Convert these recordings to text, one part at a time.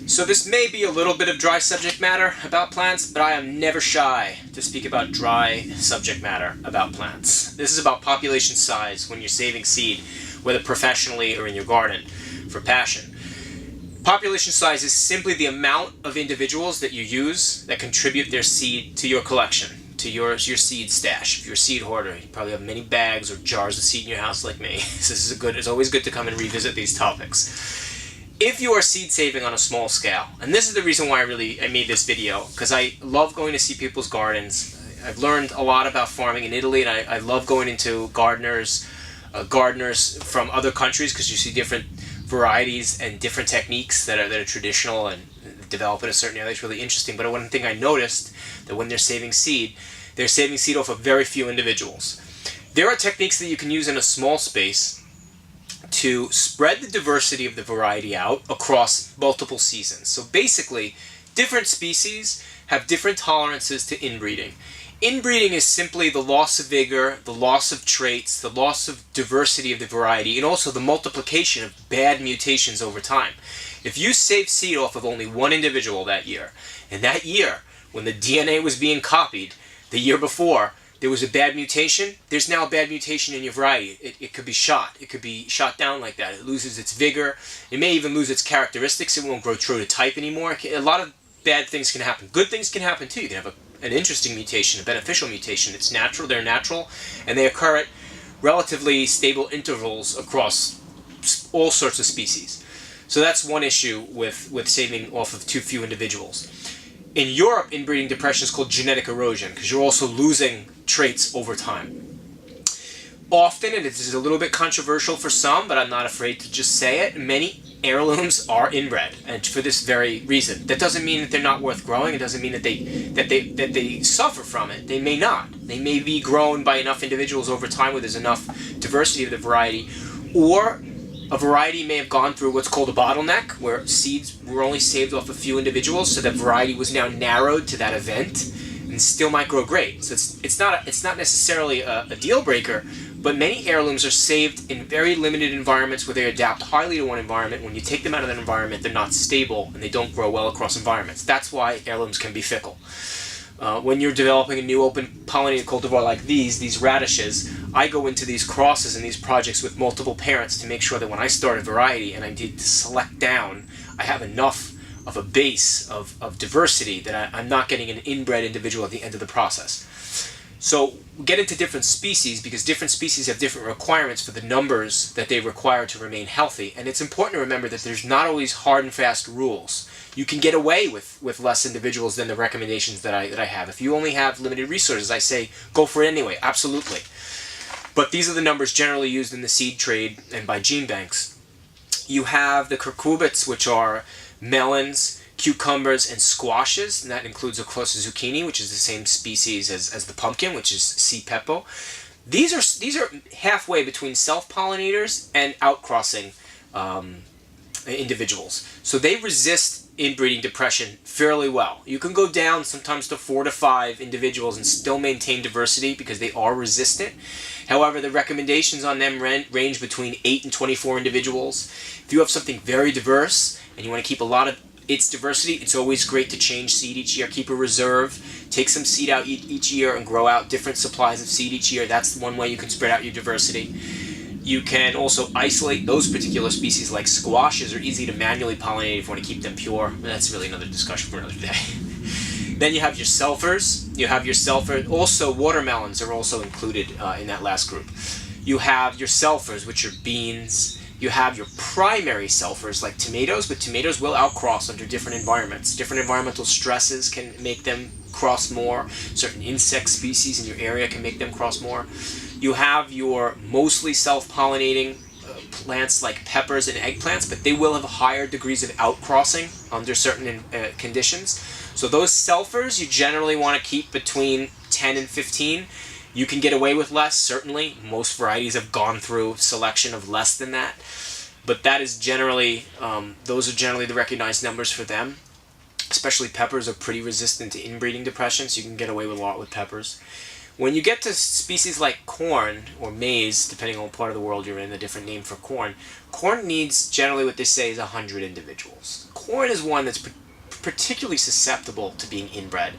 So this may be a little bit of dry subject matter about plants, but I am never shy to speak about dry subject matter about plants. This is about population size when you're saving seed, whether professionally or in your garden for passion. Population size is simply the amount of individuals that you use that contribute their seed to your collection, to your seed stash. If you're a seed hoarder, you probably have many bags or jars of seed in your house like me. So it's always good to come and revisit these topics. If you are seed saving on a small scale, and this is the reason why I made this video, because I love going to see people's gardens. I've learned a lot about farming in Italy, and I love going into gardeners from other countries, because you see different varieties and different techniques that are traditional and develop in a certain area. It's really interesting. But one thing I noticed, that when they're saving seed off of very few individuals. There are techniques that you can use in a small space to spread the diversity of the variety out across multiple seasons. So basically, different species have different tolerances to inbreeding. Inbreeding is simply the loss of vigor, the loss of traits, the loss of diversity of the variety, and also the multiplication of bad mutations over time. If you save seed off of only one individual that year, and that year, when the DNA was being copied, the year before, there was a bad mutation, there's now a bad mutation in your variety. It could be shot. It could be shot down like that. It loses its vigor. It may even lose its characteristics. It won't grow true to type anymore. A lot of bad things can happen. Good things can happen too. You can have an interesting mutation, a beneficial mutation. It's natural, they're natural, and they occur at relatively stable intervals across all sorts of species. So that's one issue with saving off of too few individuals. In Europe, inbreeding depression is called genetic erosion, because you're also losing traits over time. Often, and this is a little bit controversial for some, but I'm not afraid to just say it, many heirlooms are inbred, and for this very reason. That doesn't mean that they're not worth growing. It doesn't mean that they suffer from it. They may not. They may be grown by enough individuals over time where there's enough diversity of the variety, or a variety may have gone through what's called a bottleneck, where seeds were only saved off a few individuals, so that variety was now narrowed to that event, and still might grow great. So it's not necessarily a deal breaker, but many heirlooms are saved in very limited environments where they adapt highly to one environment. When you take them out of that environment, they're not stable and they don't grow well across environments. That's why heirlooms can be fickle. When you're developing a new open pollinated cultivar like these radishes, I go into these crosses and these projects with multiple parents to make sure that when I start a variety and I need to select down, I have enough of a base of diversity that I'm not getting an inbred individual at the end of the process. So we get into different species because different species have different requirements for the numbers that they require to remain healthy. And it's important to remember that there's not always hard and fast rules. You can get away with less individuals than the recommendations that I have. If you only have limited resources, I say go for it anyway, absolutely. But these are the numbers generally used in the seed trade and by gene banks. You have the cucurbits, which are melons, cucumbers, and squashes, and that includes, of course, zucchini, which is the same species as the pumpkin, which is C. pepo. These are halfway between self-pollinators and outcrossing individuals. So they resist inbreeding depression fairly well. You can go down sometimes to 4 to 5 individuals and still maintain diversity because they are resistant. However, the recommendations on them range between 8 and 24 individuals. If you have something very diverse and you want to keep a lot of its diversity, it's always great to change seed each year. Keep a reserve. Take some seed out each year and grow out different supplies of seed each year. That's one way you can spread out your diversity. You can also isolate those particular species, like squashes are easy to manually pollinate if you want to keep them pure. That's really another discussion for another day. Then you have your selfers. Also, watermelons are also included in that last group. You have your selfers, which are beans. You have your primary selfers, like tomatoes, but tomatoes will outcross under different environments. Different environmental stresses can make them cross more. Certain insect species in your area can make them cross more. You have your mostly self-pollinating plants like peppers and eggplants, but they will have higher degrees of outcrossing under certain conditions. So those selfers you generally want to keep between 10 and 15. You can get away with less, certainly. Most varieties have gone through selection of less than that. But that is generally, those are generally the recognized numbers for them. Especially peppers are pretty resistant to inbreeding depression, so you can get away with a lot with peppers. When you get to species like corn or maize, depending on what part of the world you're in, a different name for corn, corn needs generally what they say is 100 individuals. Corn is one that's particularly susceptible to being inbred.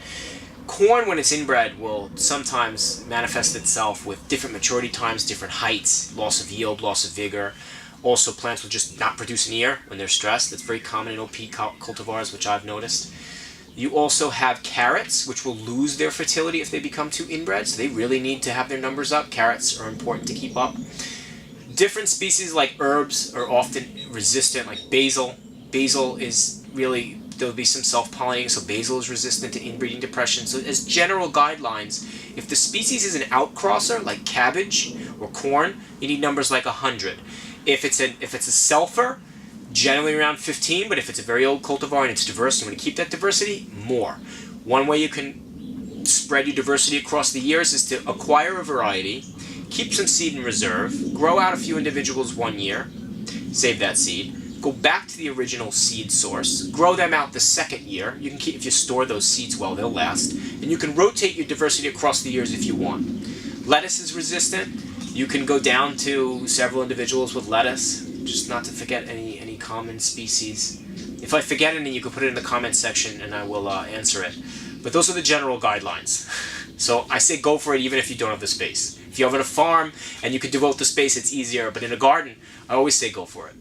Corn, when it's inbred, will sometimes manifest itself with different maturity times, different heights, loss of yield, loss of vigor. Also, plants will just not produce an ear when they're stressed. That's very common in OP cultivars, which I've noticed. You also have carrots, which will lose their fertility if they become too inbred, so they really need to have their numbers up. Carrots are important to keep up. Different species like herbs are often resistant, like basil. Basil is really, there'll be some self-pollinating, so basil is resistant to inbreeding depression. So as general guidelines, if the species is an outcrosser, like cabbage or corn, you need numbers like 100. If it's a selfer, generally around 15, but if it's a very old cultivar and it's diverse, you want to keep that diversity, more. One way you can spread your diversity across the years is to acquire a variety, keep some seed in reserve, grow out a few individuals 1 year, save that seed, go back to the original seed source, grow them out the second year. You can keep, if you store those seeds well, they'll last, and you can rotate your diversity across the years if you want. Lettuce is resistant. You can go down to several individuals with lettuce, just not to forget any common species. If I forget any, you can put it in the comments section and I will answer it. But those are the general guidelines. So I say go for it even if you don't have the space. If you have a farm and you can devote the space, it's easier. But in a garden, I always say go for it.